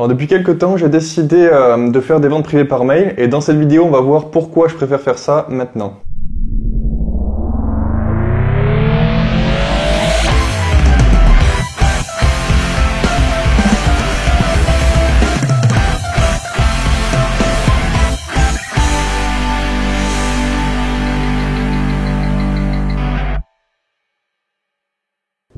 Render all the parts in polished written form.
Alors depuis quelques temps, j'ai décidé de faire des ventes privées par mail et dans cette vidéo, on va voir pourquoi je préfère faire ça maintenant.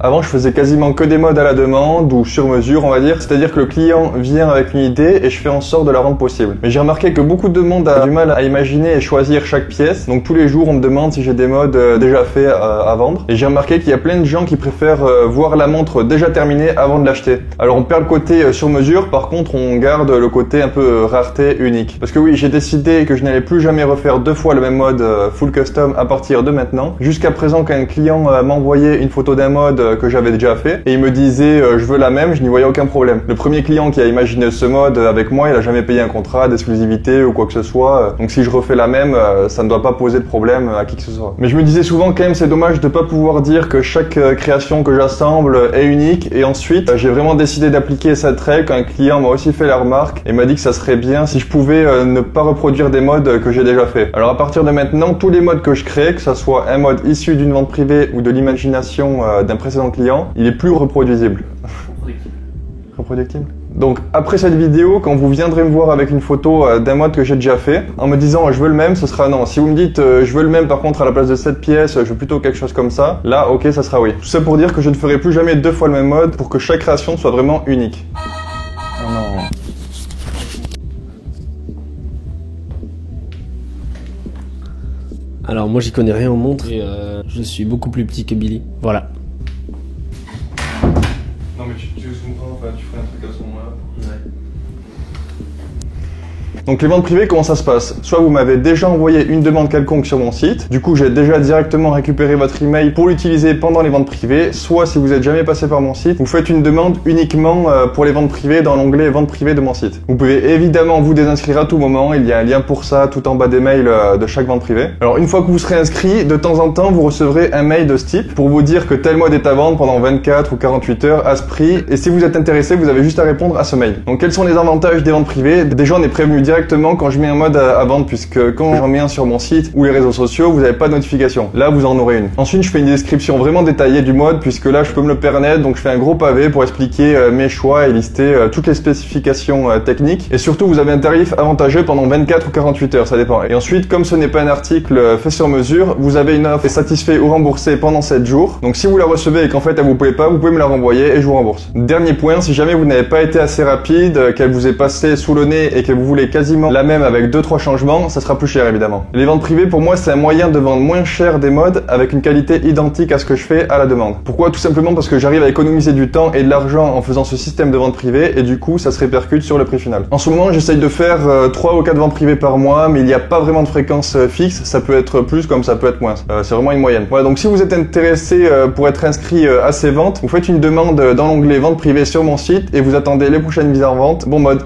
Avant, je faisais quasiment que des modes à la demande ou sur mesure, on va dire. C'est-à-dire que le client vient avec une idée et je fais en sorte de la rendre possible. Mais j'ai remarqué que beaucoup de monde a du mal à imaginer et choisir chaque pièce. Donc tous les jours, on me demande si j'ai des modes déjà faits à vendre. Et j'ai remarqué qu'il y a plein de gens qui préfèrent voir la montre déjà terminée avant de l'acheter. Alors on perd le côté sur mesure, par contre on garde le côté un peu rareté, unique. Parce que oui, j'ai décidé que je n'allais plus jamais refaire deux fois le même mode full custom à partir de maintenant. Jusqu'à présent, quand un client m'envoyait une photo d'un mode que j'avais déjà fait et il me disait je veux la même, je n'y voyais aucun problème. Le premier client qui a imaginé ce mode avec moi, il a jamais payé un contrat d'exclusivité ou quoi que ce soit, donc si je refais la même, ça ne doit pas poser de problème à qui que ce soit. Mais je me disais souvent quand même c'est dommage de pas pouvoir dire que chaque création que j'assemble est unique et ensuite j'ai vraiment décidé d'appliquer cette règle quand un client m'a aussi fait la remarque et m'a dit que ça serait bien si je pouvais ne pas reproduire des modes que j'ai déjà fait. Alors à partir de maintenant, tous les modes que je crée, que ça soit un mode issu d'une vente privée ou de l'imagination d'un précédent client, il est plus reproduisible. Reproductible. Donc après cette vidéo, quand vous viendrez me voir avec une photo d'un mode que j'ai déjà fait, en me disant je veux le même, ce sera non. Si vous me dites je veux le même par contre à la place de cette pièce, je veux plutôt quelque chose comme ça, là ok, ça sera oui. Tout ça pour dire que je ne ferai plus jamais deux fois le même mode pour que chaque création soit vraiment unique. Oh non. Alors moi j'y connais rien en montre et je suis beaucoup plus petit que Billy. Voilà. Non mais tu comprends, enfin, tu ferais un truc à ce moment-là. Ouais. Donc les ventes privées, comment ça se passe? Soit vous m'avez déjà envoyé une demande quelconque sur mon site, du coup j'ai déjà directement récupéré votre email pour l'utiliser pendant les ventes privées, soit si vous n'êtes jamais passé par mon site, vous faites une demande uniquement pour les ventes privées dans l'onglet ventes privées de mon site. Vous pouvez évidemment vous désinscrire à tout moment, il y a un lien pour ça tout en bas des mails de chaque vente privée. Alors une fois que vous serez inscrit, de temps en temps vous recevrez un mail de ce type pour vous dire que tel mode est à vendre pendant 24 ou 48 heures à ce prix, et si vous êtes intéressé, vous avez juste à répondre à ce mail. Donc quels sont les avantages des ventes privées? Déjà on est prévenu directement quand je mets un mode à vendre, puisque quand j'en mets un sur mon site ou les réseaux sociaux, vous n'avez pas de notification. Là, vous en aurez une. Ensuite, je fais une description vraiment détaillée du mode, puisque là, je peux me le permettre, donc je fais un gros pavé pour expliquer mes choix et lister toutes les spécifications techniques. Et surtout, vous avez un tarif avantageux pendant 24 ou 48 heures, ça dépend. Et ensuite, comme ce n'est pas un article fait sur mesure, vous avez une offre satisfait ou remboursée pendant 7 jours. Donc si vous la recevez et qu'en fait elle vous plaît pas, vous pouvez me la renvoyer et je vous rembourse. Dernier point, si jamais vous n'avez pas été assez rapide, qu'elle vous est passée sous le nez et que vous voulez quasiment la même avec 2-3 changements, ça sera plus cher évidemment. Les ventes privées pour moi c'est un moyen de vendre moins cher des modes avec une qualité identique à ce que je fais à la demande. Pourquoi? Tout simplement parce que j'arrive à économiser du temps et de l'argent en faisant ce système de vente privée et du coup ça se répercute sur le prix final. En ce moment j'essaye de faire 3 ou 4 ventes privées par mois, mais il n'y a pas vraiment de fréquence fixe, ça peut être plus comme ça peut être moins. C'est vraiment une moyenne. Voilà, donc si vous êtes intéressé pour être inscrit à ces ventes, vous faites une demande dans l'onglet vente privée sur mon site et vous attendez les prochaines mises en vente. Bon mode.